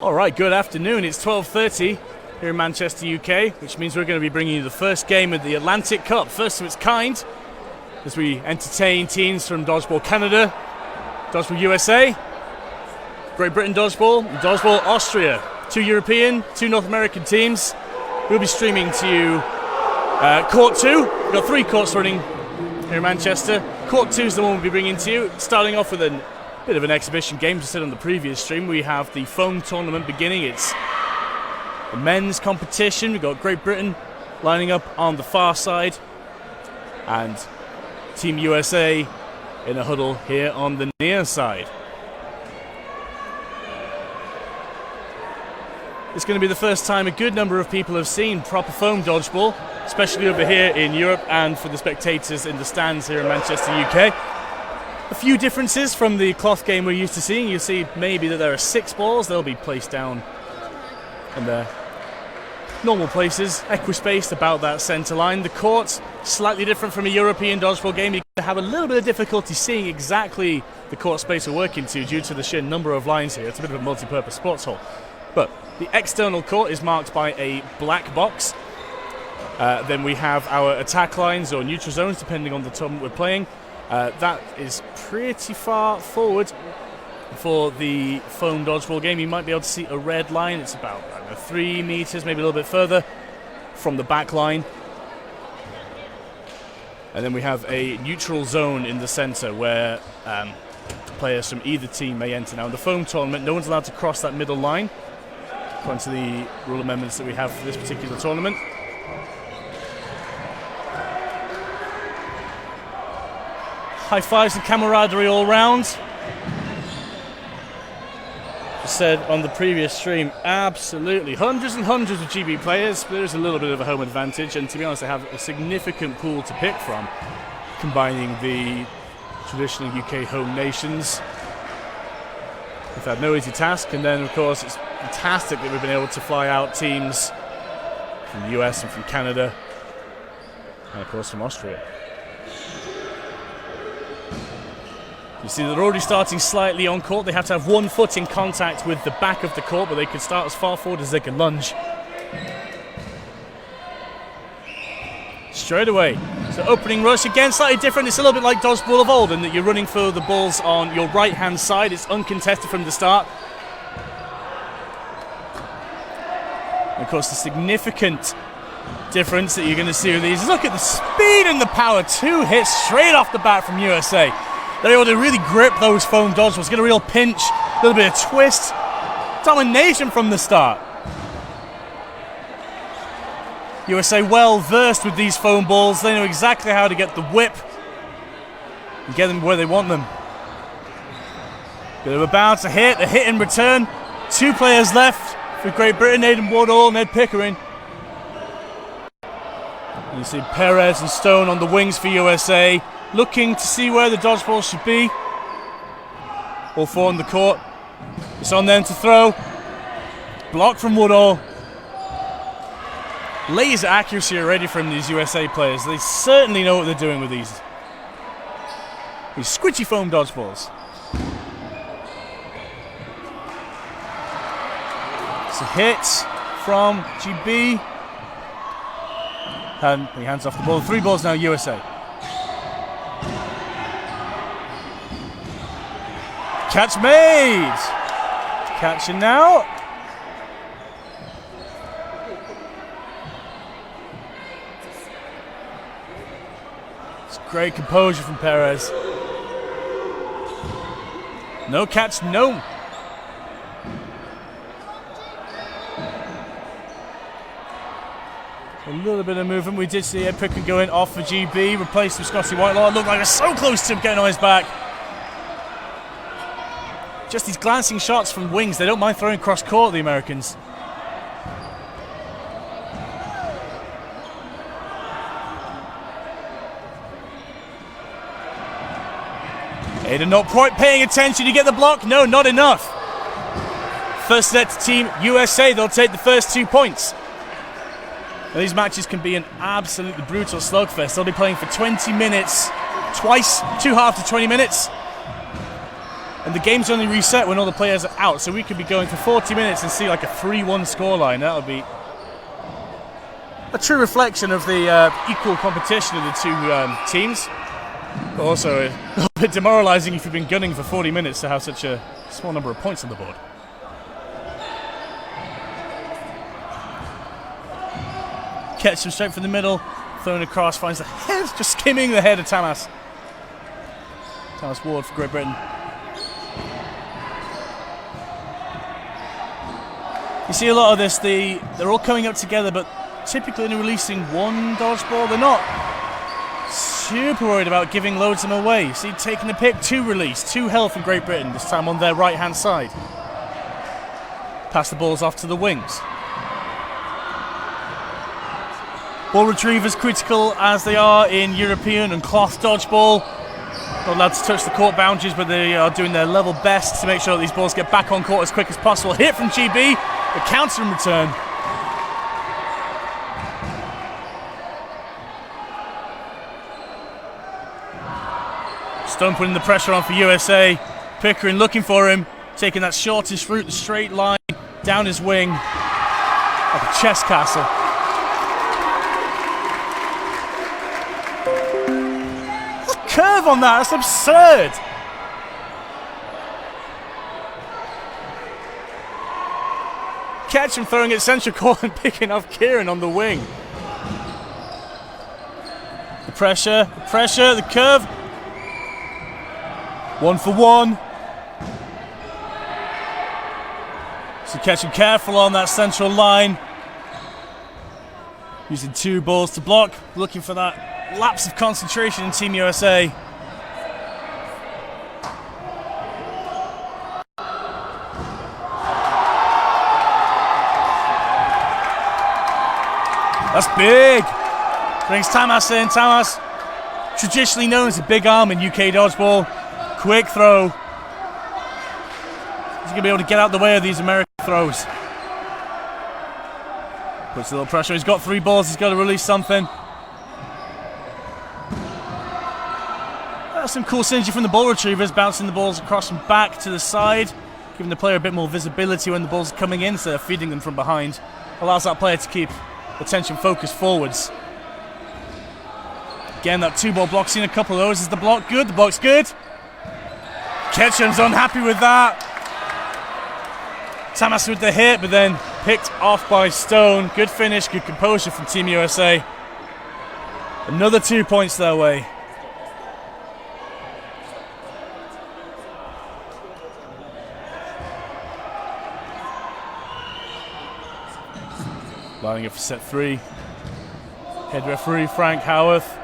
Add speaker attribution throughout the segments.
Speaker 1: All right, good afternoon. It's 12:30 here in Manchester, UK, which means we're going to be bringing you the first game of the Atlantic Cup, first of its kind, as we entertain teams from Dodgeball Canada, Dodgeball USA, Great Britain Dodgeball, and Dodgeball Austria. Two European, two North American teams. We'll be streaming to you Court 2. We've got 3 courts running here in Manchester. Court 2 is the one we'll be bringing to you, starting off with a bit of an exhibition game. Just said on the previous stream, we have the foam tournament beginning. It's the men's competition. We've got Great Britain lining up on the far side and Team USA in a huddle here on the near side. It's going to be the first time a good number of people have seen proper foam dodgeball, especially over here in Europe, and for the spectators in the stands here in Manchester, UK. A few differences from the cloth game we're used to seeing. You see maybe that there are 6 balls. They'll be placed down in their normal places, equispaced about that centre line. The court's slightly different from a European dodgeball game. You have a little bit of difficulty seeing exactly the court space we're working to due to the sheer number of lines here. It's a bit of a multi-purpose sports hall. But the external court is marked by a black box. Then we have our attack lines or neutral zones, depending on the tournament we're playing. That is pretty far forward for the foam dodgeball game. You might be able to see a red line. It's about 3 meters, maybe a little bit further from the back line. And then we have a neutral zone in the center where players from either team may enter. Now in the foam tournament, no one's allowed to cross that middle line, according to the rule amendments that we have for this particular tournament. High fives and camaraderie all round. Just said on the previous stream, absolutely hundreds and hundreds of GB players. There's a little bit of a home advantage, and to be honest, they have a significant pool to pick from, combining the traditional UK home nations. We've had no easy task, and then of course it's fantastic that we've been able to fly out teams from the US and from Canada, and of course from Austria. You see they're already starting slightly on court. They have to have 1 foot in contact with the back of the court, but they can start as far forward as they can lunge. Straight away. So opening rush, again slightly different. It's a little bit like Dodgeball of old in that you're running for the balls on your right hand side. It's uncontested from the start. And of course the significant difference that you're going to see with these is look at the speed and the power. 2 hits straight off the bat from USA. They're able to really grip those foam dodgeballs, get a real pinch, a little bit of twist, domination from the start. USA well versed with these foam balls. They know exactly how to get the whip and get them where they want them. Bit of a bounce, a hit in return. 2 players left for Great Britain, Aidan Woodall, Ned Pickering. And you see Perez and Stone on the wings for USA, looking to see where the dodgeball should be. All 4 on the court. It's on them to throw. Block from Woodall. Laser accuracy already from these USA players. They certainly know what they're doing with these squidgy foam dodgeballs. It's a hit from GB. And he hands off the ball. 3 balls now, USA. Catch made! Catching now. It's great composure from Perez. No catch, no. A little bit of movement. We did see Ed Pickering going off for GB, replaced with Scotty Whitelaw. It looked like it was so close to him getting on his back. Just these glancing shots from wings. They don't mind throwing cross court, the Americans. Aidan not quite paying attention. You get the block? No, not enough. First set to Team USA. They'll take the first 2 points. Now, these matches can be an absolutely brutal slugfest. They'll be playing for 20 minutes, twice, 2 halves of 20 minutes. And the game's only reset when all the players are out, so we could be going for 40 minutes and see like a 3-1 scoreline. That would be a true reflection of the equal competition of the two teams. But also a little bit demoralising if you've been gunning for 40 minutes to have such a small number of points on the board. Ketchum straight from the middle, thrown across, finds the head, just skimming the head of Tamas. Tamas Ward for Great Britain. You see a lot of this, they're all coming up together, but typically only releasing one dodgeball. They're not super worried about giving loads of them away. See, taking the pick, 2 release, 2 held from Great Britain, this time on their right-hand side. Pass the balls off to the wings. Ball retrievers critical as they are in European and cloth dodgeball. Not allowed to touch the court boundaries, but they are doing their level best to make sure that these balls get back on court as quick as possible. Hit from GB, the counter in return. Stone putting the pressure on for USA. Pickering looking for him, taking that shortest route, the straight line, down his wing, like a chess castle. Curve on that, that's absurd. Ketchum throwing it central court and picking off Kieran on the wing. The pressure, the curve. 1 for 1. So Ketchum careful on that central line. Using 2 balls to block, looking for that lapse of concentration in Team USA. That's big. Brings Tamas in. Tamas, traditionally known as a big arm in UK dodgeball. Quick throw. He's going to be able to get out the way of these American throws. Puts a little pressure. He's got 3 balls. He's got to release something. Some cool synergy from the ball retrievers, bouncing the balls across and back to the side, giving the player a bit more visibility when the ball's coming in instead of feeding them from behind. Allows that player to keep attention focused forwards. Again, that 2-ball block, seen a couple of those. Is the block good? The block's good. Ketchum's unhappy with that. Tamas with the hit, but then picked off by Stone. Good finish, good composure from Team USA. Another 2 points their way. Lining up for set 3. Head referee Frank Howarth.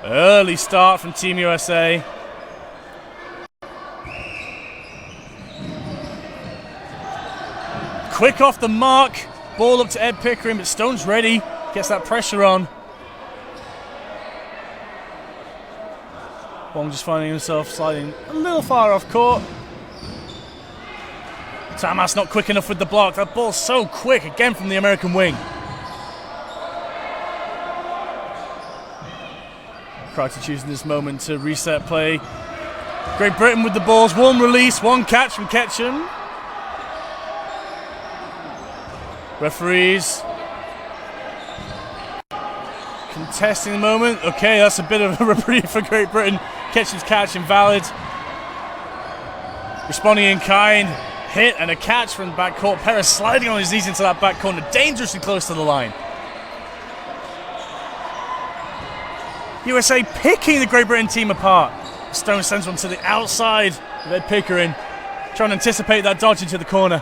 Speaker 1: Early start from Team USA. Quick off the mark. Ball up to Ed Pickering, but Stone's ready. Gets that pressure on. Wong just finding himself sliding a little far off court. Tamas not quick enough with the block. That ball's so quick again from the American wing. Crichton choosing this moment to reset play. Great Britain with the balls. 1 release, 1 catch from Ketchum. Referees contesting the moment. Okay, that's a bit of a reprieve for Great Britain. Ketchum's catch invalid. Responding in kind. Hit and a catch from the backcourt. Perez sliding on his knees into that back corner, dangerously close to the line. USA picking the Great Britain team apart. Stone sends one to the outside of Ed Pickering, trying to anticipate that dodge into the corner.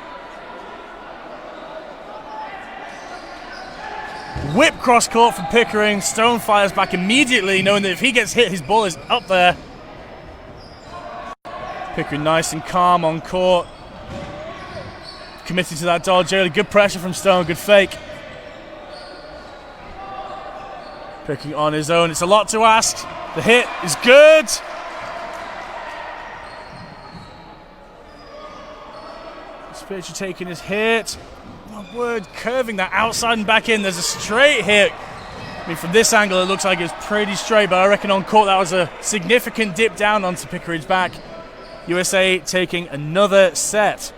Speaker 1: Whip cross court from Pickering. Stone fires back immediately, knowing that if he gets hit, his ball is up there. Pickering nice and calm on court. Committed to that dodge early. Good pressure from Stone. Good fake. Picking on his own. It's a lot to ask. The hit is good. Spiritual taking his hit. My word, curving that outside and back in. There's a straight hit. I mean, from this angle, it looks like it's pretty straight, but I reckon on court that was a significant dip down onto Pickering's back. USA taking another set.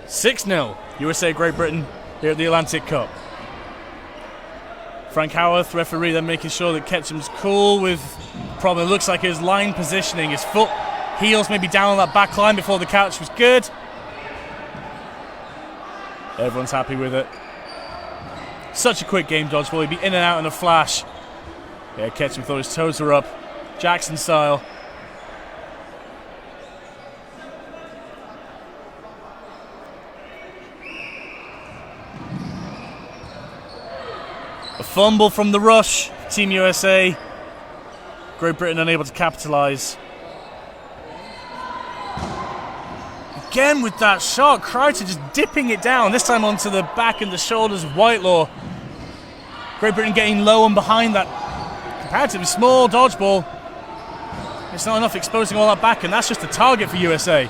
Speaker 1: 6-0. USA Great Britain here at the Atlantic Cup. Frank Howarth, referee, then making sure that Ketchum's cool with problem. It looks like his line positioning, his foot heels maybe down on that back line before the catch was good. Everyone's happy with it. Such a quick game, Dodgeball. He'd be in and out in a flash. Yeah, Ketchum thought his toes were up. Jackson style. A fumble from the rush. Team USA. Great Britain unable to capitalise. Again with that shot, Croucher just dipping it down, this time onto the back and the shoulders of Whitelaw. Great Britain getting low and behind that comparatively small Dodgeball. It's not enough exposing all that back, and that's just a target for USA.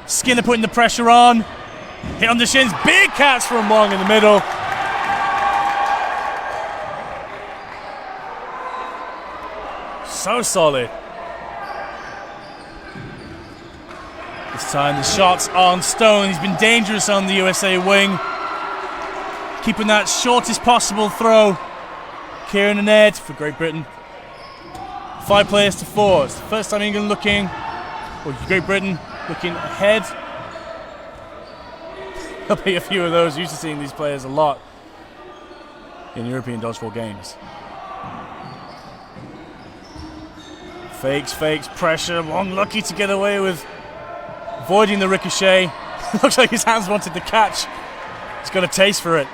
Speaker 1: Skinner putting the pressure on. Hit on the shins, big catch from Wong in the middle. So solid. This time the shot's on Stone. He's been dangerous on the USA wing. Keeping that shortest possible throw. Kieran and Ed for Great Britain. 5 players to 4. It's the first time England looking, or Great Britain looking ahead. There'll be a few of those. Used to seeing these players a lot in European dodgeball games. Fakes, pressure. Wong lucky to get away with avoiding the ricochet. Looks like his hands wanted the catch. He's got a taste for it.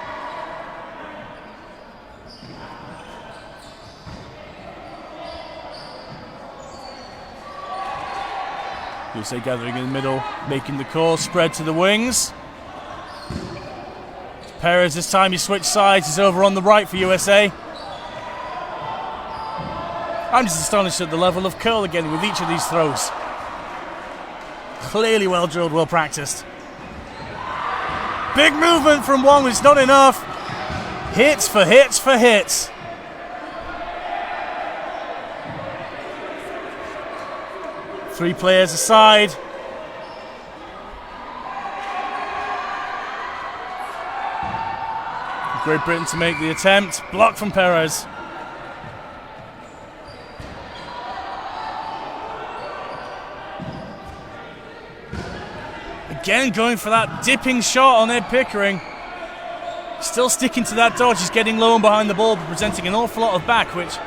Speaker 1: USA gathering in the middle, making the call, spread to the wings. Perez this time, he switched sides, he's over on the right for USA. I'm just astonished at the level of curl again with each of these throws. Clearly well drilled, well practiced. Big movement from Wong, it's not enough. Hits for hits for hits. Three players aside. Great Britain to make the attempt. Block from Perez. Again going for that dipping shot on Ed Pickering. Still sticking to that dodge. He's getting low and behind the ball, but presenting an awful lot of back, which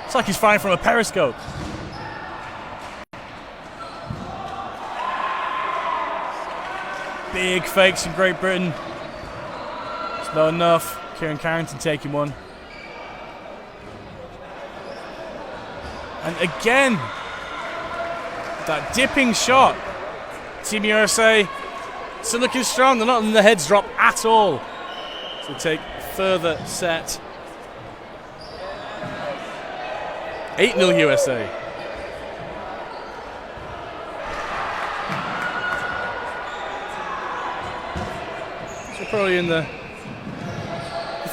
Speaker 1: it's like he's firing from a periscope. Big fakes from Great Britain. It's not enough. Kieran Carrington taking one. And again, that dipping shot. Team USA still looking strong. They're not letting the heads drop at all. So take further set. 8-0 USA. So probably in the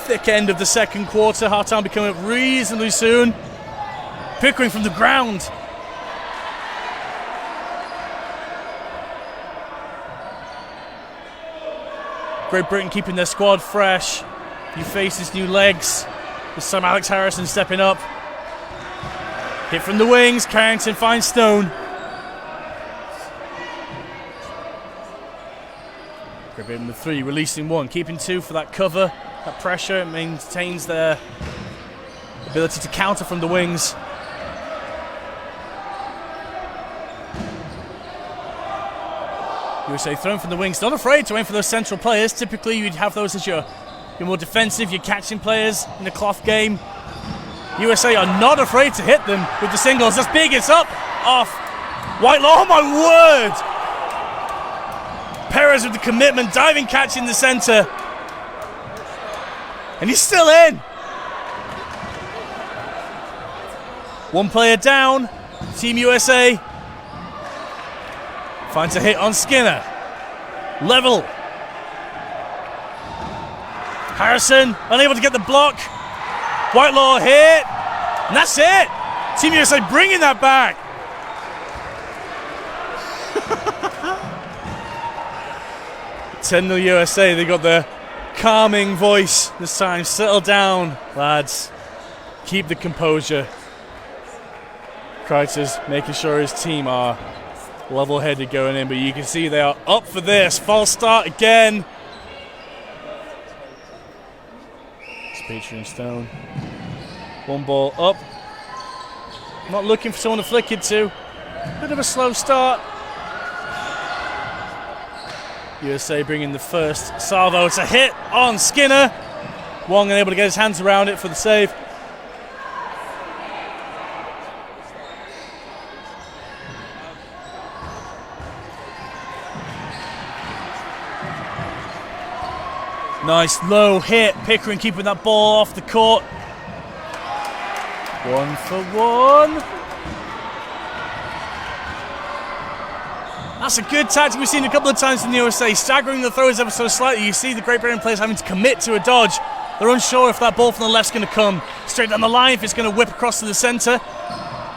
Speaker 1: thick end of the second quarter. Half-time be coming up reasonably soon. Pickering from the ground. Great Britain keeping their squad fresh. New faces, new legs. This time Alex Harrison stepping up. Hit from the wings. Carrington finds Stone. Great Britain with 3, releasing 1. Keeping 2 for that cover. That pressure. It maintains their ability to counter from the wings. USA thrown from the wings, not afraid to aim for those central players. Typically you'd have those as your more defensive, your catching players in the cloth game. USA are not afraid to hit them with the singles. That's big, it's up, off. Whitelaw, oh my word! Perez with the commitment, diving catch in the centre. And he's still in. One player down, Team USA. Finds a hit on Skinner. Level. Harrison unable to get the block. Whitelaw hit. And that's it. Team USA bringing that back. 10-0 USA. They got the calming voice this time. Settle down, lads. Keep the composure. Kreiter's making sure his team are level-headed going in, but you can see they are up for this. False start again. It's Petrie and Stone. One ball up. Not looking for someone to flick it to. Bit of a slow start. USA bringing the first salvo. It's a hit on Skinner. Wong unable to get his hands around it for the save. Nice low hit. Pickering keeping that ball off the court. 1 for 1. That's a good tactic we've seen a couple of times in the USA. Staggering the throws ever so slightly. You see the Great Britain players having to commit to a dodge. They're unsure if that ball from the left's going to come straight down the line, if it's going to whip across to the centre.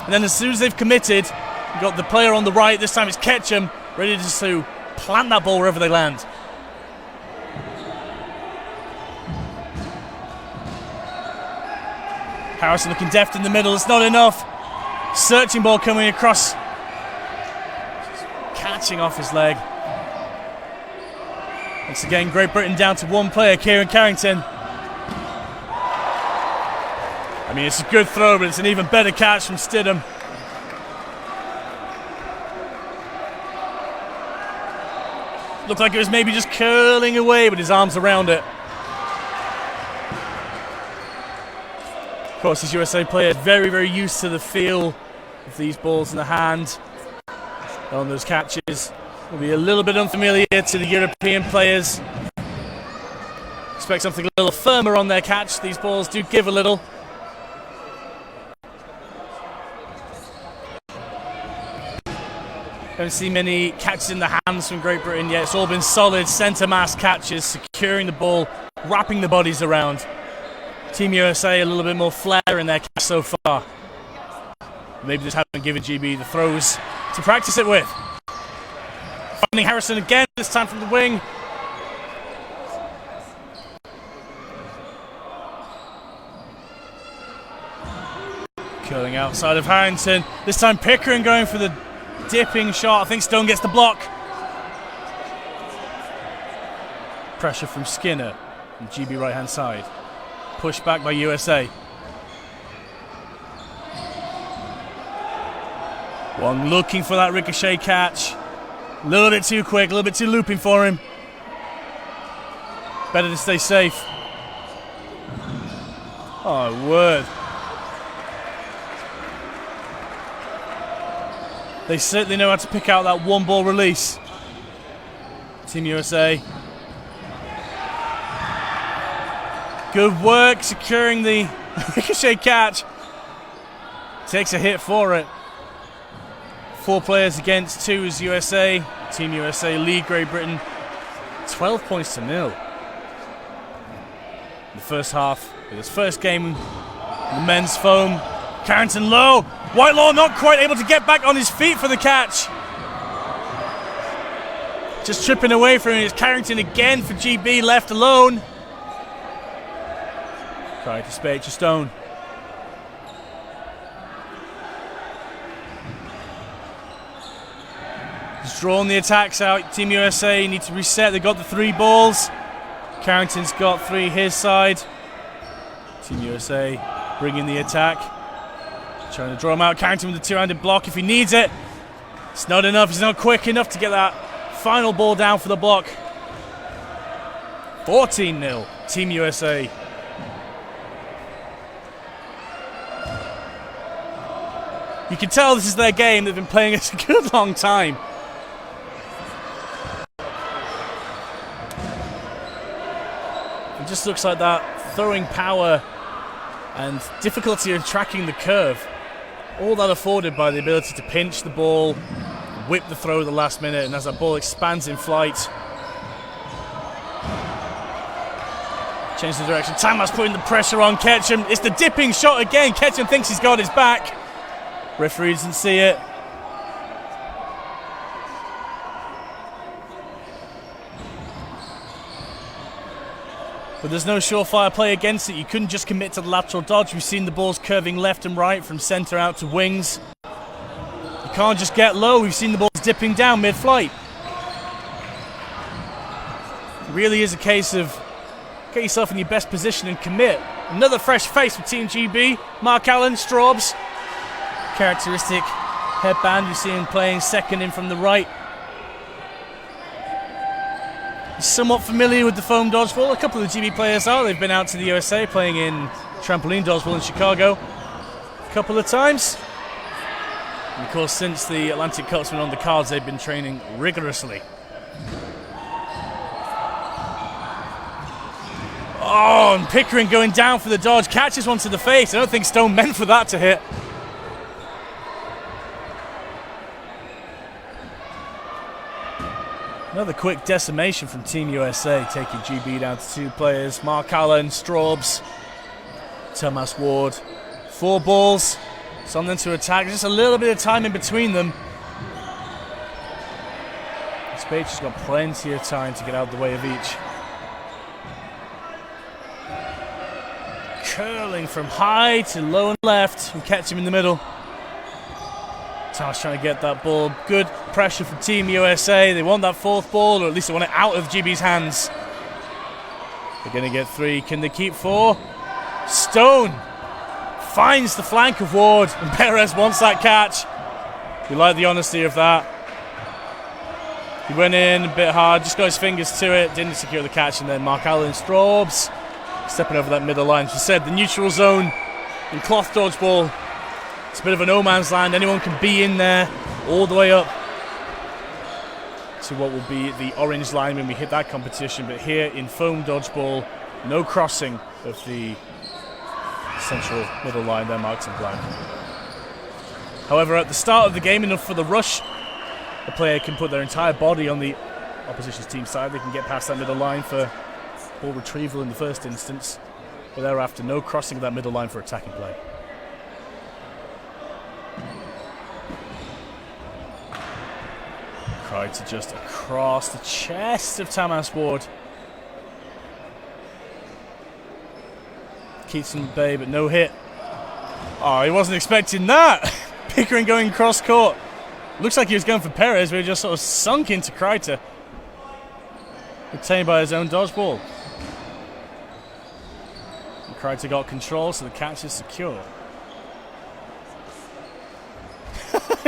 Speaker 1: And then as soon as they've committed, you've got the player on the right. This time it's Ketchum, ready just to plant that ball wherever they land. Harrison looking deft in the middle. It's not enough. Searching ball coming across. Catching off his leg. Once again, Great Britain down to one player, Kieran Carrington. I mean, it's a good throw, but it's an even better catch from Stidham. Looked like it was maybe just curling away, but his arms around it. Of course, this USA player is very, very used to the feel of these balls in the hand. On those catches will be a little bit unfamiliar to the European players. Expect something a little firmer on their catch. These balls do give a little. Don't see many catches in the hands from Great Britain yet. It's all been solid centre mass catches, securing the ball, wrapping the bodies around. Team USA a little bit more flair in their catch so far. Maybe just haven't given GB the throws to practice it with. Finding Harrison again, this time from the wing. Curling outside of Harrington. This time Pickering going for the dipping shot. I think Stone gets the block. Pressure from Skinner on GB right hand side. Pushed back by USA. Wong looking for that ricochet catch. A little bit too quick, a little bit too looping for him. Better to stay safe. Oh, word. They certainly know how to pick out that one ball release. Team USA. Good work securing the ricochet catch. Takes a hit for it. 4 players against 2 is USA. Team USA lead Great Britain 12 points to 0. The first half with his first game in the men's foam. Carrington low. Whitelaw not quite able to get back on his feet for the catch. Just tripping away from him. It's Carrington again for GB, left alone. Try to spade to Stone. He's drawn the attacks out. Team USA need to reset. They got the 3 balls. Carrington's got 3 his side. Team USA bringing the attack. Trying to draw him out. Carrington with the 2-handed block if he needs it. It's not enough. He's not quick enough to get that final ball down for the block. 14-0. Team USA. You can tell this is their game. They've been playing it a good long time. It just looks like that throwing power and difficulty of tracking the curve. All that afforded by the ability to pinch the ball, whip the throw at the last minute, and as that ball expands in flight. Change the direction. Tamas putting the pressure on Ketchum. It's the dipping shot again. Ketchum thinks he's got his back. Referee doesn't see it. But there's no surefire play against it. You couldn't just commit to the lateral dodge. We've seen the balls curving left and right from centre out to wings. You can't just get low. We've seen the balls dipping down mid-flight. It really is a case of get yourself in your best position and commit. Another fresh face for Team GB. Mark Allen, Straubs. Characteristic headband. You see him playing second in from the right. Somewhat familiar with the foam dodgeball. A couple of the GB players are. They've been out to the USA playing in trampoline dodgeball in Chicago a couple of times. And of course, since the Atlantic Cup's been on the cards, they've been training rigorously. Oh, and Pickering going down for the dodge. Catches one to the face. I don't think Stone meant for that to hit. Another quick decimation from Team USA, taking GB down to 2 players. Mark Allen, Straubs, Thomas Ward. 4 balls. It's on them to attack. Just a little bit of time in between them. Spade has got plenty of time to get out of the way of each. Curling from high to low and left and catch him in the middle. Thomas trying to get that ball. Good pressure from Team USA. They want that 4th ball, or at least they want it out of GB's hands. They're going to get 3. Can they keep 4? Stone finds the flank of Ward, and Perez wants that catch. We like the honesty of that. He went in a bit hard, just got his fingers to it, didn't secure the catch, and then Mark Allen, Straubs stepping over that middle line. As we said, the neutral zone in cloth dodgeball, it's a bit of a no man's land. Anyone can be in there all the way up to what will be the orange line when we hit that competition. But here in foam dodgeball, no crossing of the central middle line there marked in black. However, at the start of the game, enough for the rush, a player can put their entire body on the opposition's team side. They can get past that middle line for ball retrieval in the first instance, but thereafter no crossing of that middle line for attacking play. To just across the chest of Thomas Ward. Keaton Bay, but no hit. Oh, he wasn't expecting that. Pickering going cross court. Looks like he was going for Perez, but he just sort of sunk into Kreiter. Retained by his own dodgeball. And Kreiter got control, so the catch is secure.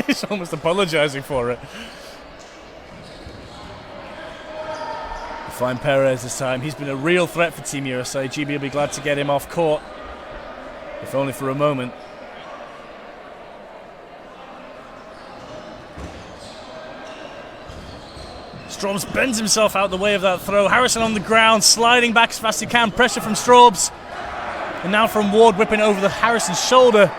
Speaker 1: He's almost apologizing for it. Find Perez this time. He's been a real threat for Team USA. GB will be glad to get him off court, if only for a moment. Straubs bends himself out the way of that throw. Harrison on the ground, sliding back as fast as he can. Pressure from Straubs. And now from Ward, whipping over the Harrison's shoulder.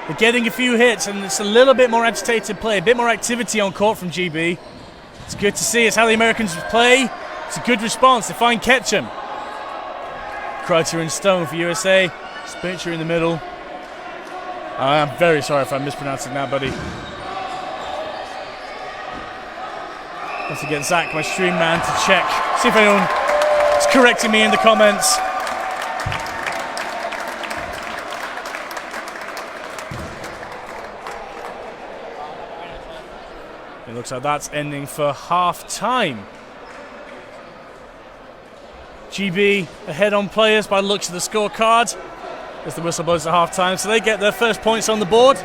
Speaker 1: They're getting a few hits, and it's a little bit more agitated play, a bit more activity on court from GB. It's good to see. It's how the Americans play. It's a good response. They find Ketchum. Kreiter and Stone for USA. Spitzer in the middle. I'm very sorry if I'm mispronouncing that, buddy. Once again, Zach, my stream man, to check. See if anyone is correcting me in the comments. It looks like that's ending for half-time. GB ahead on players by the looks of the scorecard as the whistle blows at half-time, so they get their first points on the board.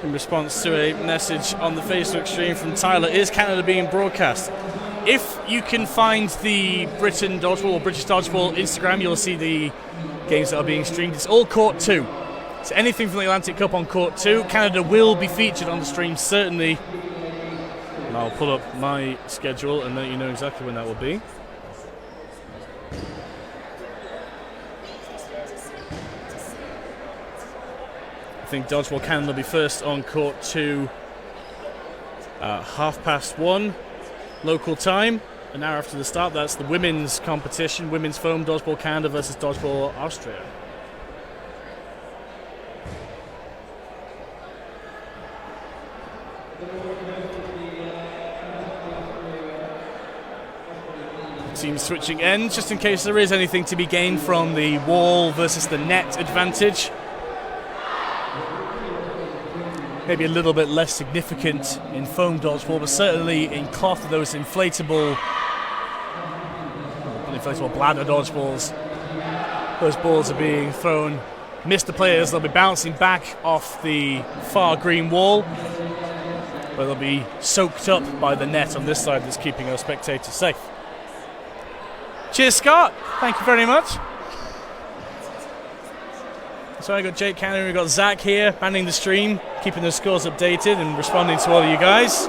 Speaker 1: In response to a message on the Facebook stream from Tyler, is Canada being broadcast? If you can find the Britain Dodgeball or British Dodgeball Instagram, you'll see the games that are being streamed. It's all Court 2. So anything from the Atlantic Cup on Court 2. Canada will be featured on the stream, certainly. And I'll pull up my schedule and let you know exactly when that will be. I think Dodgeball Canada will be first on Court 2 at 1:30 local time. An hour after the start, that's the women's competition, women's foam Dodgeball Canada versus Dodgeball Austria. Team switching ends, just in case there is anything to be gained from the wall versus the net advantage. Maybe a little bit less significant in foam dodgeball, but certainly in cloth, those inflatable bladder dodgeballs, those balls are being thrown, miss the players, they'll be bouncing back off the far green wall, but they'll be soaked up by the net on this side that's keeping our spectators safe. Cheers, Scott. Thank you very much. So I got Jake Cannon, we've got Zach here, manning the stream, keeping the scores updated and responding to all of you guys.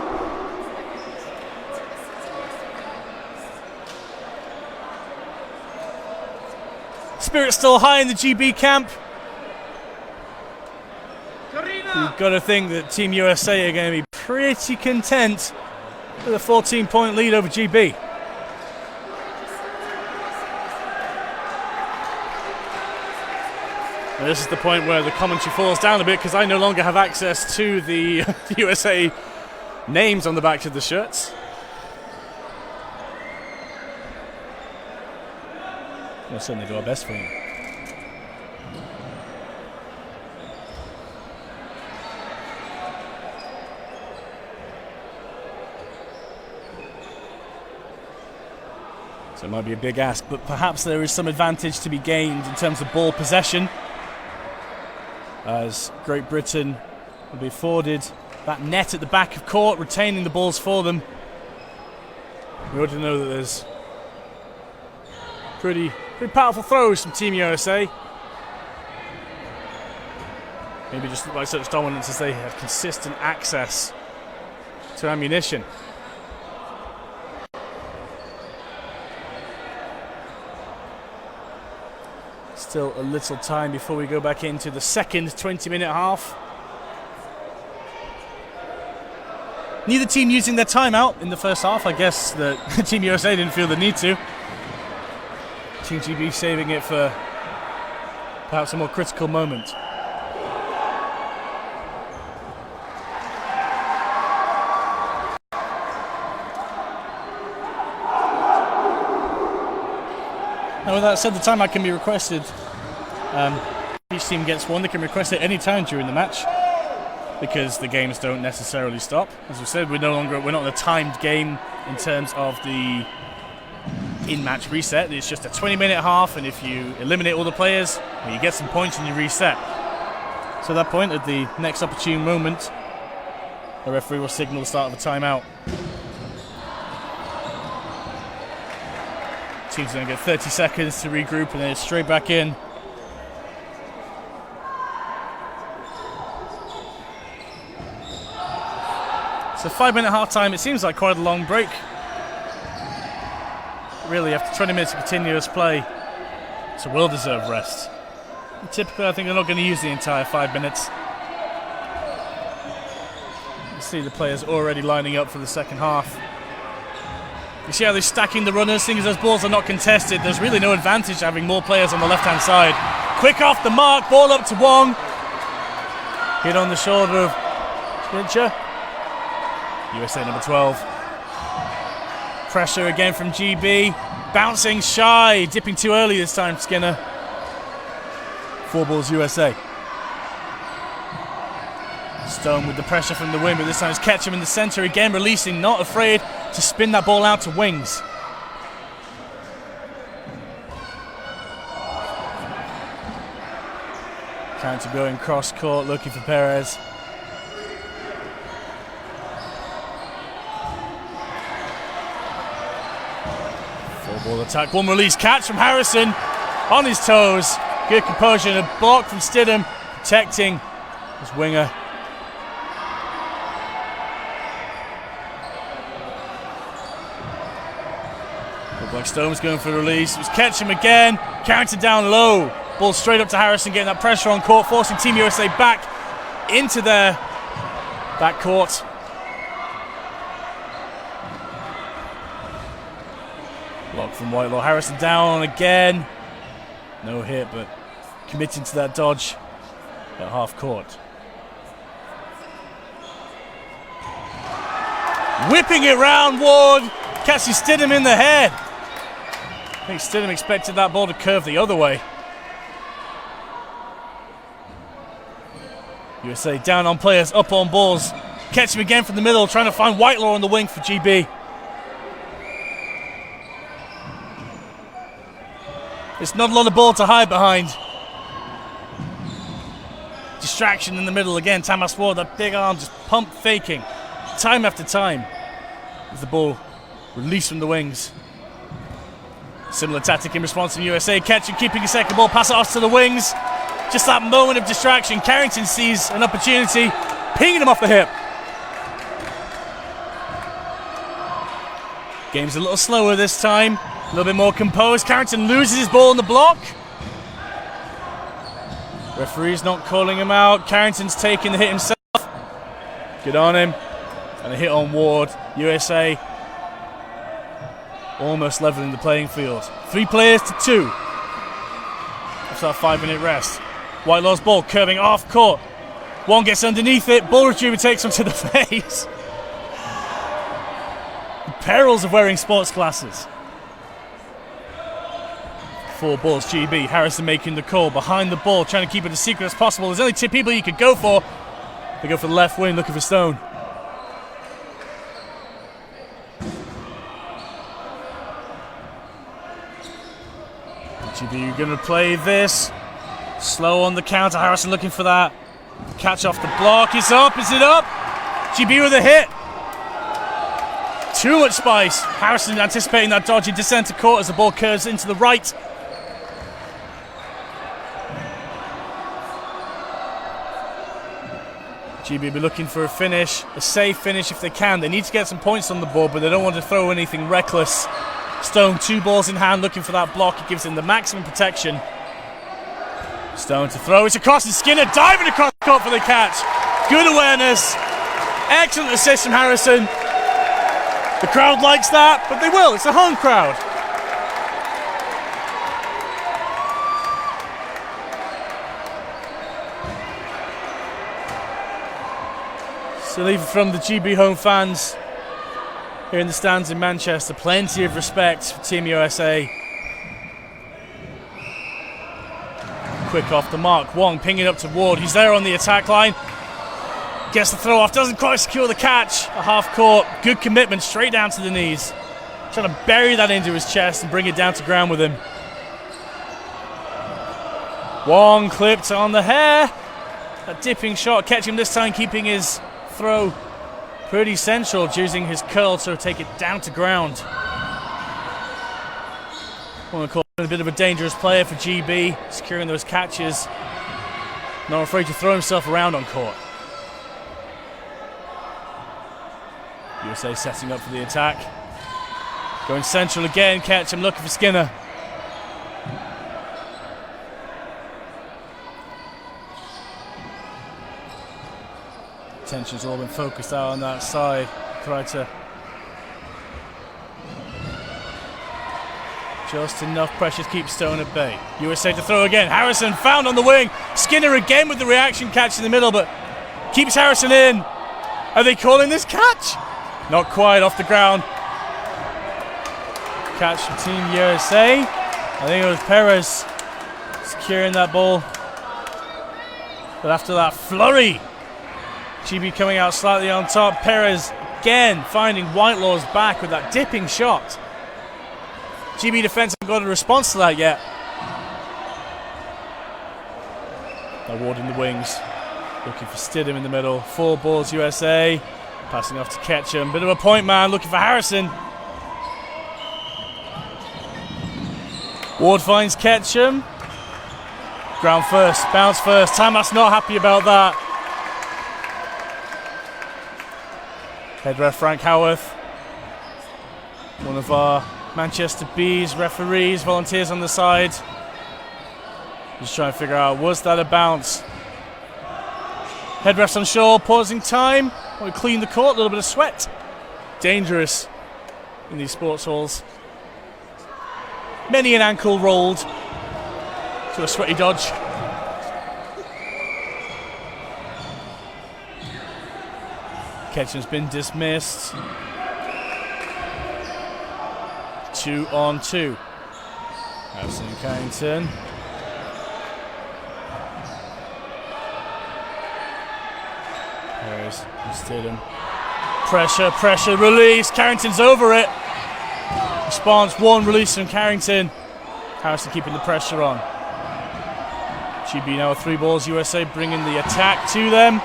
Speaker 1: Spirit's still high in the GB camp. You've got to think that Team USA are going to be pretty content with a 14-point lead over GB. And this is the point where the commentary falls down a bit because I no longer have access to the USA names on the backs of the shirts. We'll certainly do our best for you. So it might be a big ask, but perhaps there is some advantage to be gained in terms of ball possession, as Great Britain will be afforded that net at the back of court, retaining the balls for them. We already know that there's pretty powerful throws from Team USA. Maybe just by such dominance as they have consistent access to ammunition. Still a little time before we go back into the second 20-minute half. Neither team using their timeout in the first half. I guess that Team USA didn't feel the need to. Team GB saving it for perhaps a more critical moment. Now, with that said, the timeout can be requested. Each team gets one. They can request it any time during the match because the games don't necessarily stop. As we said, we're not in a timed game in terms of the in-match reset. It's just a 20-minute half, and if you eliminate all the players, well, you get some points and you reset. So at that point, at the next opportune moment, the referee will signal the start of a timeout. Teams going to get 30 seconds to regroup and then it's straight back in. So 5-minute half time, it seems like quite a long break. Really, after 20 minutes of continuous play, it's a well-deserved rest. And typically, I think they're not going to use the entire 5 minutes. You see the players already lining up for the second half. You see how they're stacking the runners, seeing as those balls are not contested. There's really no advantage having more players on the left-hand side. Quick off the mark, ball up to Wong. Hit on the shoulder of Spencer. USA number 12. Pressure again from GB. Bouncing shy, dipping too early this time, Skinner. 4 balls USA. Stone with the pressure from the wing, but this time it's Ketchum in the centre again, releasing, not afraid to spin that ball out to wings. Counter going cross court, looking for Perez. Ball attack, one release catch from Harrison on his toes. Good composure and a block from Stidham, protecting his winger. Blackstone's going for the release. It was Ketchum again, counted down low. Ball straight up to Harrison, getting that pressure on court, forcing Team USA back into their back court. Block from Whitelaw. Harrison down again. No hit, but committing to that dodge at half court. Whipping it round, Ward. Catching Stidham in the head. I think Stidham expected that ball to curve the other way. USA down on players, up on balls. Catch him again from the middle, trying to find Whitelaw on the wing for GB. It's not a lot of ball to hide behind. Distraction in the middle again. Tamas Ward, that big arm just pump faking. Time after time. As the ball released from the wings. Similar tactic in response from USA. Catching, keeping a second ball, pass it off to the wings. Just that moment of distraction. Carrington sees an opportunity, pinging him off the hip. Game's a little slower this time, a little bit more composed. Carrington loses his ball on the block. Referee's not calling him out. Carrington's taking the hit himself. Good on him. And a hit on Ward. USA almost leveling the playing field. 3 players to 2. After that 5-minute rest. Whitelaw's ball curving off court. One gets underneath it. Ball retriever takes him to the face. The perils of wearing sports glasses. 4 balls GB. Harrison making the call. Behind the ball, trying to keep it as secret as possible. There's only 2 people you could go for. They go for the left wing, looking for Stone. GB going to play this. Slow on the counter. Harrison looking for that. Catch off the block. It's up. Is it up? GB with a hit. Too much spice. Harrison anticipating that dodgy descent to court as the ball curves into the right. GB will be looking for a finish, a safe finish if they can. They need to get some points on the board, but they don't want to throw anything reckless. Stone, 2 balls in hand, looking for that block. It gives him the maximum protection. Stone to throw. It's across, and Skinner diving across the court for the catch. Good awareness. Excellent assist from Harrison. The crowd likes that, but they will. It's a home crowd. So even from the GB home fans here in the stands in Manchester, plenty of respect for Team USA. Quick off the mark. Wong pinging up to Ward. He's there on the attack line. Gets the throw off. Doesn't quite secure the catch. A half court. Good commitment straight down to the knees. Trying to bury that into his chest and bring it down to ground with him. Wong clipped on the hair. A dipping shot. Catch him this time, keeping his throw pretty central, using his curl to take it down to ground. I want to call him a bit of a dangerous player for GB, securing those catches. Not afraid to throw himself around on court. USA setting up for the attack. Going central again, catch him looking for Skinner. Attention's all been focused out on that side. Tried to just enough pressure to keep Stone at bay. USA to throw again. Harrison found on the wing. Skinner again with the reaction catch in the middle, but keeps Harrison in. Are they calling this catch? Not quite, off the ground. Catch from Team USA. I think it was Perez securing that ball. But after that flurry, GB coming out slightly on top. Perez again finding Whitelaw's back with that dipping shot. GB defense haven't got a response to that yet. Ward in the wings. Looking for Stidham in the middle. 4 balls USA. Passing off to Ketchum. Bit of a point man looking for Harrison. Ward finds Ketchum. Ground first. Bounce first. Tamas not happy about that. Head ref Frank Howarth, one of our Manchester Bees referees, volunteers on the side. Just trying to figure out, was that a bounce? Head ref's unsure, pausing time. Want to clean the court, a little bit of sweat. Dangerous in these sports halls. Many an ankle rolled to a sweaty dodge. Ketchum's been dismissed. 2-on-2. Harrison and Carrington. Perez and Stidham. Pressure, release. Carrington's over it. Response, one release from Carrington. Harrison keeping the pressure on. GB now with 3 balls. USA bringing the attack to them.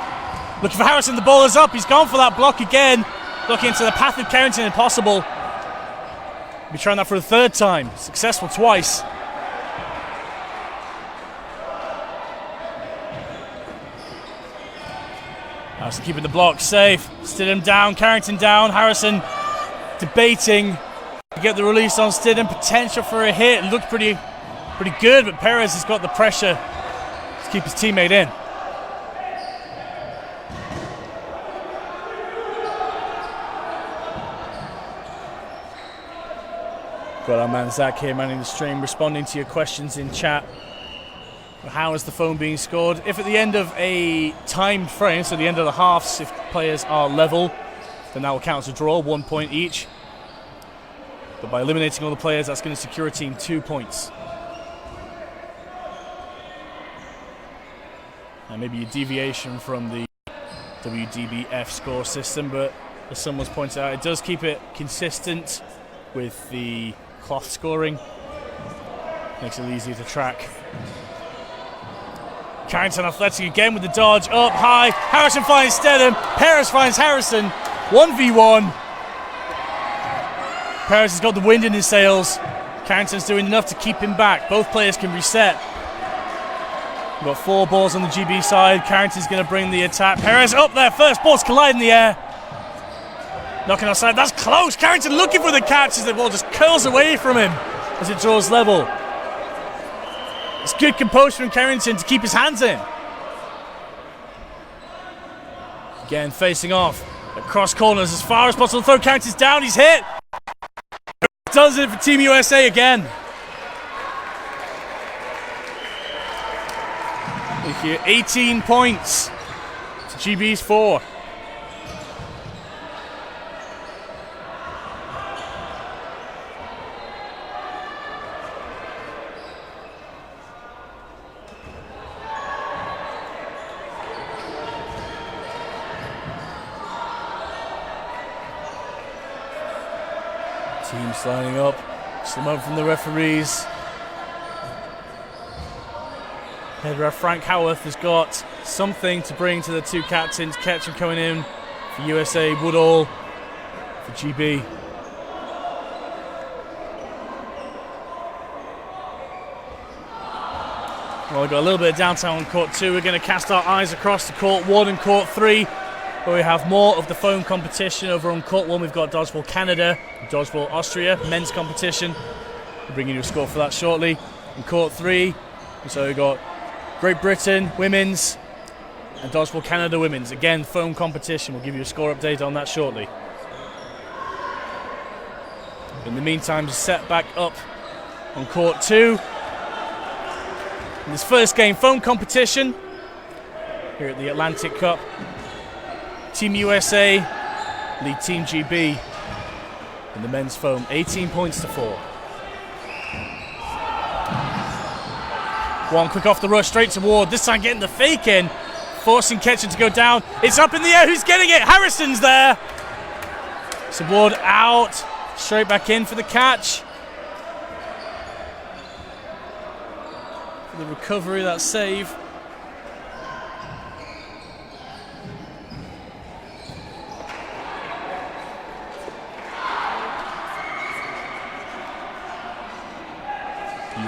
Speaker 1: Looking for Harrison. The ball is up. He's gone for that block again. Looking into the path of Carrington. Impossible. Be trying that for a 3rd time. Successful twice. Harrison keeping the block safe. Stidham down. Carrington down. Harrison debating to get the release on Stidham. Potential for a hit. It looked pretty good, but Perez has got the pressure to keep his teammate in. Got our man Zach here manning the stream, responding to your questions in chat. How is the phone being scored? If at the end of a timed frame, so the end of the halves, if players are level, then that will count as a draw, 1 point each. But by eliminating all the players, that's going to secure a team 2 points. And maybe a deviation from the WDBF score system, but as someone's pointed out, it does keep it consistent with the cloth scoring. Makes it easier to track. Carrington athletic again with the dodge, up high. Harrison finds Stedham. Perez finds Harrison. 1v1. Perez has got the wind in his sails. Carrington's doing enough to keep him back. Both players can reset. We've got 4 balls on the GB side. Carrington's going to bring the attack. Perez up there. First balls collide in the air. Knocking outside. That's close. Carrington looking for the catch as the ball just curls away from him as it draws level. It's good composure from Carrington to keep his hands in. Again, facing off. Across corners as far as possible. Throw Carrington's down. He's hit. Does it for Team USA again. Look here, 18 points to GB's 4. Teams lining up. Some up from the referees. Head ref Frank Howarth has got something to bring to the 2 captains. Ketchum coming in for USA, Woodall for GB. Well, we've got a little bit of downtime on court 2. We're going to cast our eyes across to court 1 and court 3, where we have more of the foam competition. Over on court 1, we've got Dodgeball Canada, Dodgeball Austria, men's competition. We'll bring you a score for that shortly. In court 3, so we've got Great Britain women's and Dodgeball Canada women's. Again, foam competition. We'll give you a score update on that shortly. In the meantime, set back up on court 2. In this first game, foam competition here at the Atlantic Cup. Team USA lead Team GB in the men's foam, 18 points to 4. One quick off the rush, straight to Ward. This time getting the fake in, forcing Ketchum to go down. It's up in the air. Who's getting it? Harrison's there. So Ward out, straight back in for the catch. For the recovery, that save.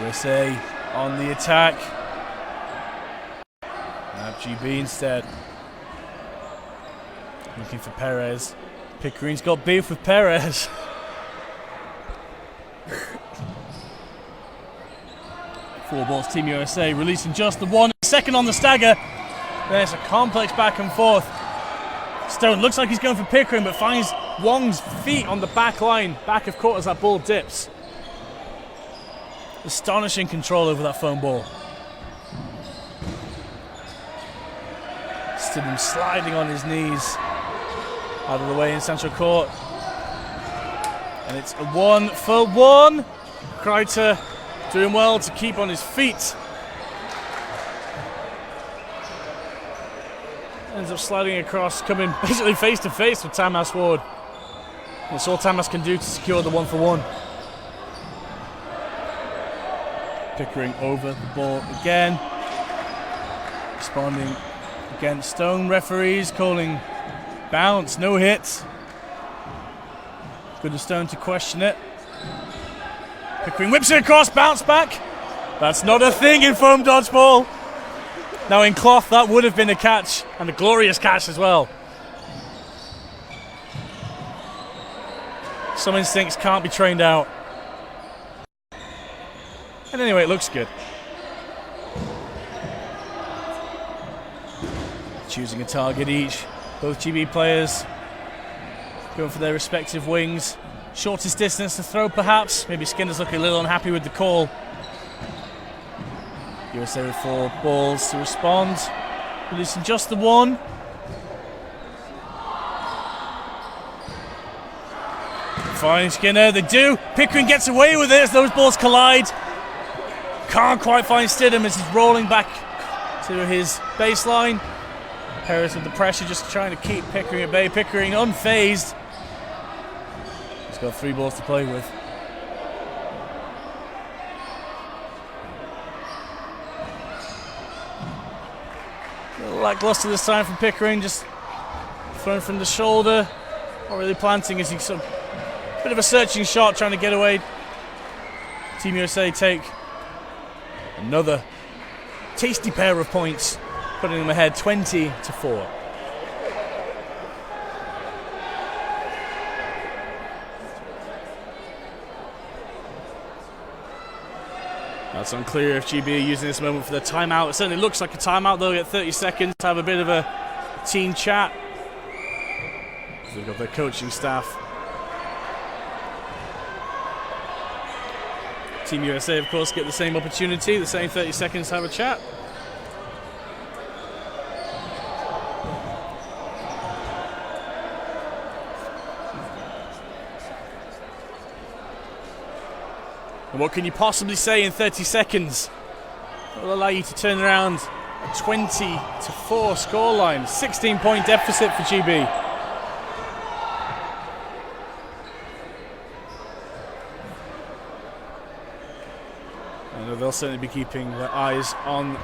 Speaker 1: USA on the attack. GB instead. Looking for Perez. Pickering's got beef with Perez. Four balls, Team USA releasing just the 1. Second on the stagger. There's a complex back and forth. Stone looks like he's going for Pickering, but finds Wong's feet on the back line. Back of court as that ball dips. Astonishing control over that foam ball. Stidham sliding on his knees. Out of the way in central court. And it's a 1-for-1. Kreiter doing well to keep on his feet. Ends up sliding across, coming basically face to face with Tamas Ward. That's all Tamas can do to secure the 1-for-1. Pickering over the ball again. Responding against Stone. Referees calling bounce, no hit. Good of Stone to question it. Pickering whips it across, bounce back. That's not a thing in foam dodgeball. Now in cloth, that would have been a catch, and a glorious catch as well. Some instincts can't be trained out. And anyway, it looks good. Choosing a target each. Both GB players going for their respective wings. Shortest distance to throw, perhaps. Maybe Skinner's looking a little unhappy with the call. USA with 4 balls to respond. Releasing just the 1. Fine, Skinner, they do. Pickering gets away with it as those balls collide. Can't quite find Stidham as he's rolling back to his baseline. Harris with the pressure, just trying to keep Pickering at bay. Pickering unfazed. He's got 3 balls to play with. A little lackluster this time from Pickering, just thrown from the shoulder. Not really planting as he sort of bit of a searching shot, trying to get away. Team USA take another tasty pair of points, putting them ahead 20-4. Now it's unclear if GB are using this moment for the timeout. It certainly looks like a timeout. They'll get 30 seconds to have a bit of a team chat. They've got their coaching staff. Team USA, of course, get the same opportunity, the same 30 seconds to have a chat. And what can you possibly say in 30 seconds that will allow you to turn around a 20-4 scoreline, 16-point deficit for GB? They'll certainly be keeping their eyes on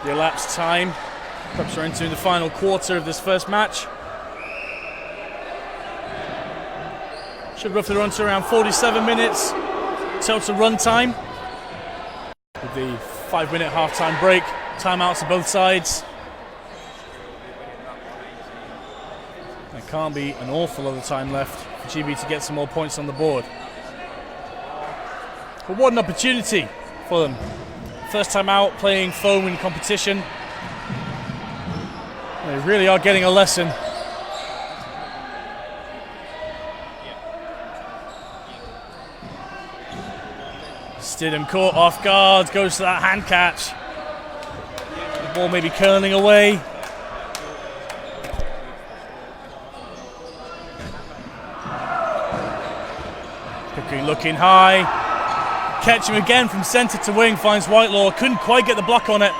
Speaker 1: the elapsed time. Perhaps we're entering the final quarter of this first match. Should roughly run to around 47 minutes total run time, with the 5-minute half-time break. Timeouts to both sides. There can't be an awful lot of time left for GB to get some more points on the board. But what an opportunity for them. First time out playing foam in competition. They really are getting a lesson. Stidham caught off guard, goes to that hand catch. The ball maybe curling away. Pickering looking high. Catch him again from centre to wing, finds Whitelaw, couldn't quite get the block on it.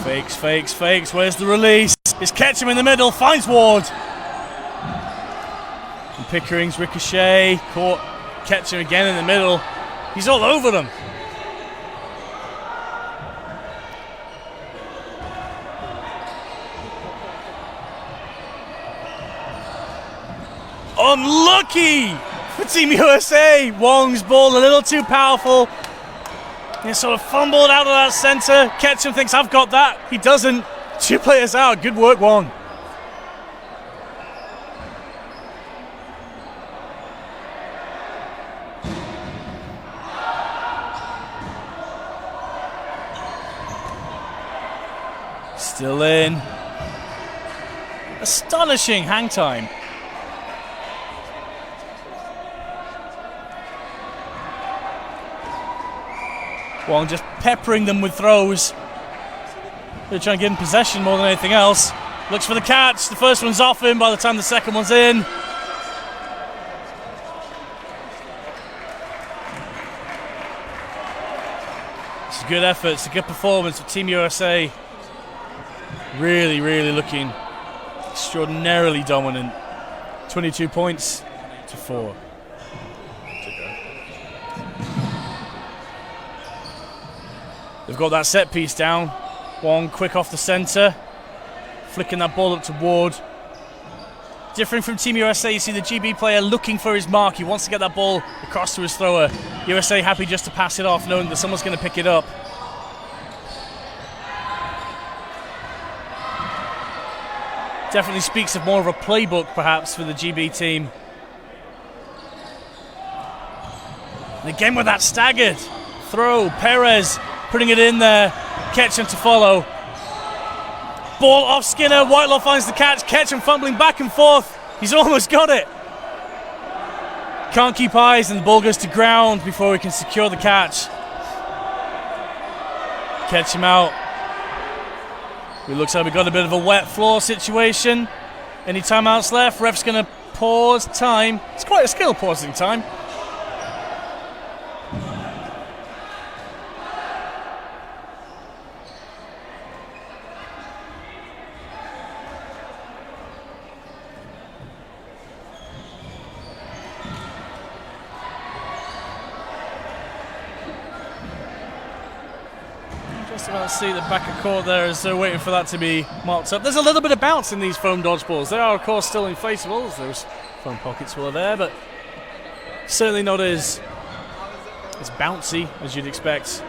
Speaker 1: Fakes, where's the release? It's Ketchum in the middle, finds Ward. And Pickering's ricochet, caught Ketchum again in the middle. He's all over them. Unlucky for Team USA. Wong's ball a little too powerful. He sort of fumbled out of that centre. Ketchum thinks, I've got that. He doesn't. 2 players out. Good work, Wong. Still in. Astonishing hang time. Wong just peppering them with throws. They're trying to give him possession more than anything else. Looks for the catch. The first one's off him by the time the second one's in. It's a good effort. It's a good performance for Team USA. Really, really looking extraordinarily dominant. 22 points to 4. They've got that set piece down. One quick off the centre. Flicking that ball up to Ward. Different from Team USA, you see the GB player looking for his mark. He wants to get that ball across to his thrower. USA happy just to pass it off, knowing that someone's going to pick it up. Definitely speaks of more of a playbook, perhaps, for the GB team. And again with that staggered throw. Perez putting it in there. Ketchum to follow. Ball off Skinner. Whitelaw finds the catch. Ketchum fumbling back and forth. He's almost got it. Can't keep eyes, and the ball goes to ground before he can secure the catch. Ketchum out. It looks like we've got a bit of a wet floor situation. Any timeouts left? Ref's going to pause time. It's quite a skill pausing time. Just about to see the back of court there as they're waiting for that to be marked up. There's a little bit of bounce in these foam dodgeballs. They are, of course, still inflatable. Those foam pockets were there, but certainly not as bouncy as you'd expect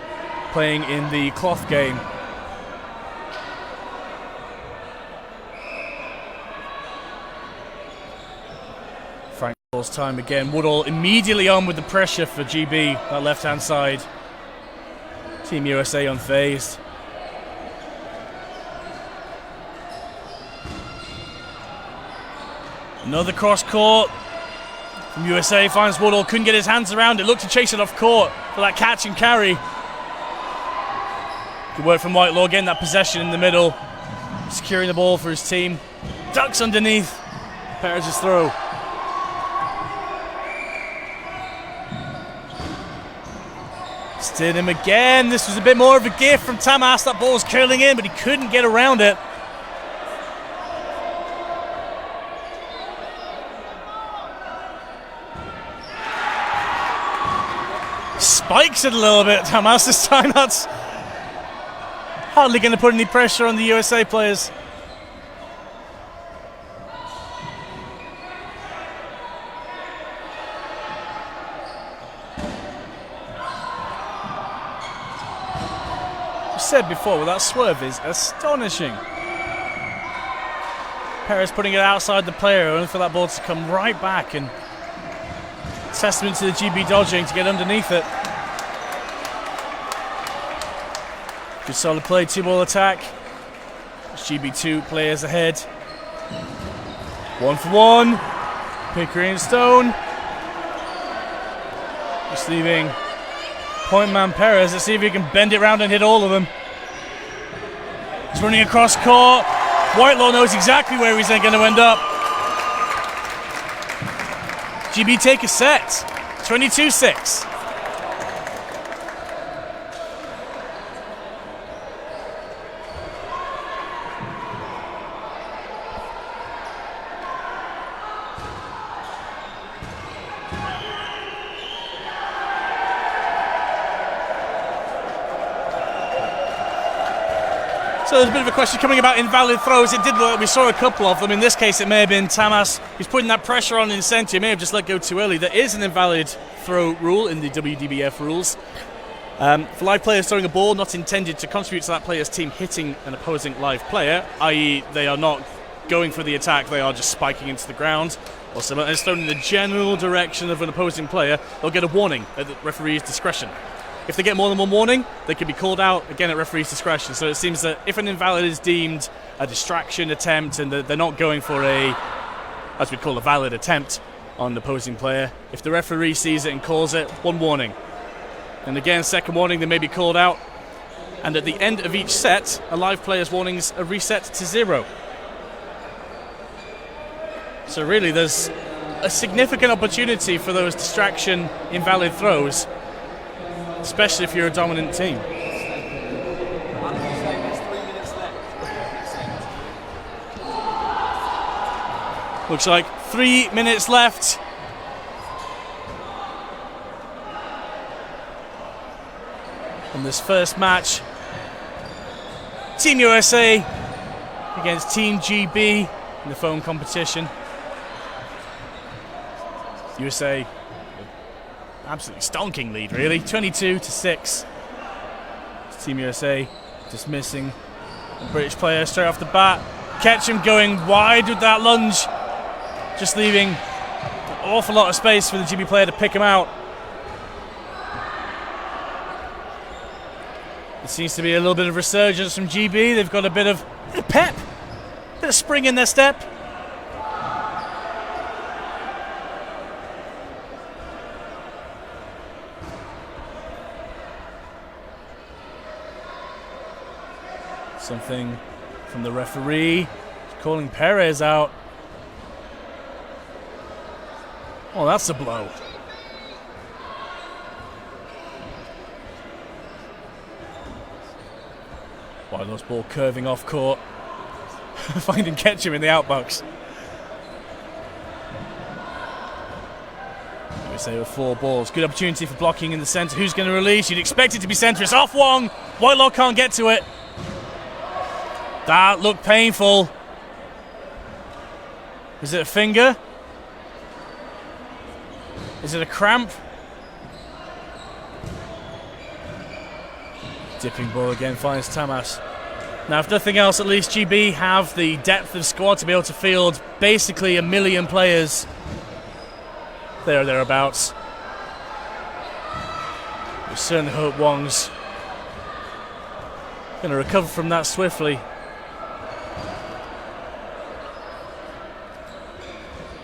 Speaker 1: playing in the cloth game. Frank calls time again. Woodall immediately on with the pressure for GB, that left-hand side. Team USA unfazed. Another cross court from USA, finds Woodall, couldn't get his hands around it, looked to chase it off court for that catch and carry. Good work from Whitelaw, getting that possession in the middle, securing the ball for his team. Ducks underneath Perez's throw. Steered him again. This was a bit more of a gift from Tamas. That ball was curling in, but he couldn't get around it. Spikes it a little bit, Tamas, this time. That's hardly going to put any pressure on the USA players. Said before, well, that swerve is astonishing. Perez putting it outside the player, only for that ball to come right back, and testament to the GB dodging to get underneath it. Good solid play, 2-ball attack. GB 2 players ahead. 1 for 1. Pickering and Stone. Just leaving point man Perez. Let's see if he can bend it round and hit all of them. He's running across court. Whitelaw knows exactly where he's going to end up. GB take a set. 22-6. So there's a bit of a question coming about invalid throws. It did look like we saw a couple of them. In this case, it may have been Tamas. He's putting that pressure on Incenti. He may have just let go too early. There is an invalid throw rule in the WDBF rules. For live players throwing a ball not intended to contribute to that player's team hitting an opposing live player, i.e. they are not going for the attack, they are just spiking into the ground, or someone is thrown in the general direction of an opposing player, they'll get a warning at the referee's discretion. If they get more than one warning, they can be called out, again, at referee's discretion. So it seems that if an invalid is deemed a distraction attempt and they're not going for a, as we call a valid attempt on the opposing player, if the referee sees it and calls it, one warning. And again, second warning, they may be called out. And at the end of each set, a live player's warnings are reset to 0. So really there's a significant opportunity for those distraction, invalid throws, especially if you're a dominant team. Looks like 3 minutes left. In this first match, Team USA against Team GB in the foam competition. USA, absolutely stonking lead, really, 22-6. Team USA dismissing the British player straight off the bat. Ketchum going wide with that lunge, just leaving an awful lot of space for the GB player to pick him out. It seems to be a little bit of resurgence from GB. They've got a bit of pep, a bit of spring in their step. Something from the referee, calling Perez out. Oh, that's a blow. Whitelaw's ball curving off court, finding Ketchum in the outbox. USA with 4 balls. Good opportunity for blocking in the centre. Who's going to release? You'd expect it to be centre. It's off Wong. Whitelaw can't get to it. That looked painful. Is it a finger? Is it a cramp? Dipping ball again finds Tamas. Now, if nothing else, at least GB have the depth of squad to be able to field basically 1 million players there or thereabouts. We certainly hope Wong's going to recover from that swiftly.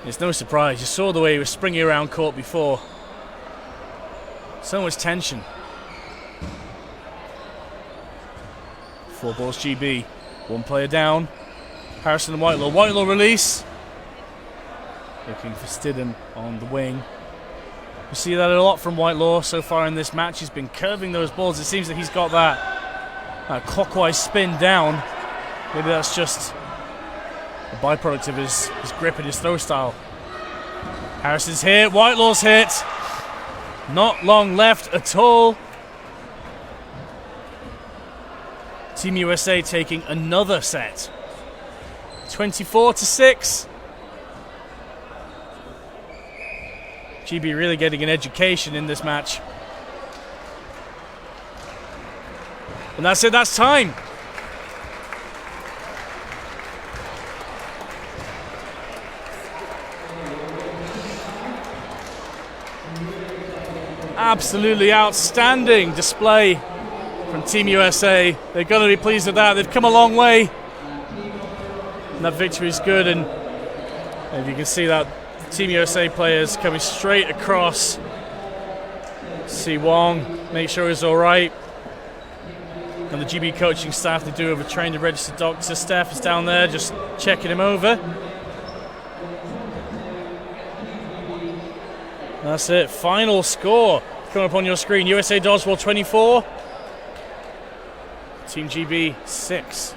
Speaker 1: It's no surprise. You saw the way he was springing around court before. So much tension. 4 balls GB. 1 player down. Harrison and Whitelaw. Whitelaw release. Looking for Stidham on the wing. We see that a lot from Whitelaw so far in this match. He's been curving those balls. It seems that he's got that clockwise spin down. Maybe that's just a byproduct of his grip and his throw style. Harrison's hit. Whitelaw's hit. Not long left at all. Team USA taking another set. 24-6. GB really getting an education in this match. And that's it, that's time. Absolutely outstanding display from Team USA. They're going to be pleased with that. They've come a long way. And that victory is good. And you can see that Team USA players coming straight across. See Wong, make sure he's all right. And the GB coaching staff, they do have a trained and registered doctor. Steph is down there just checking him over. That's it. Final score coming up on your screen. USA Dodgeball 24. Team GB 6.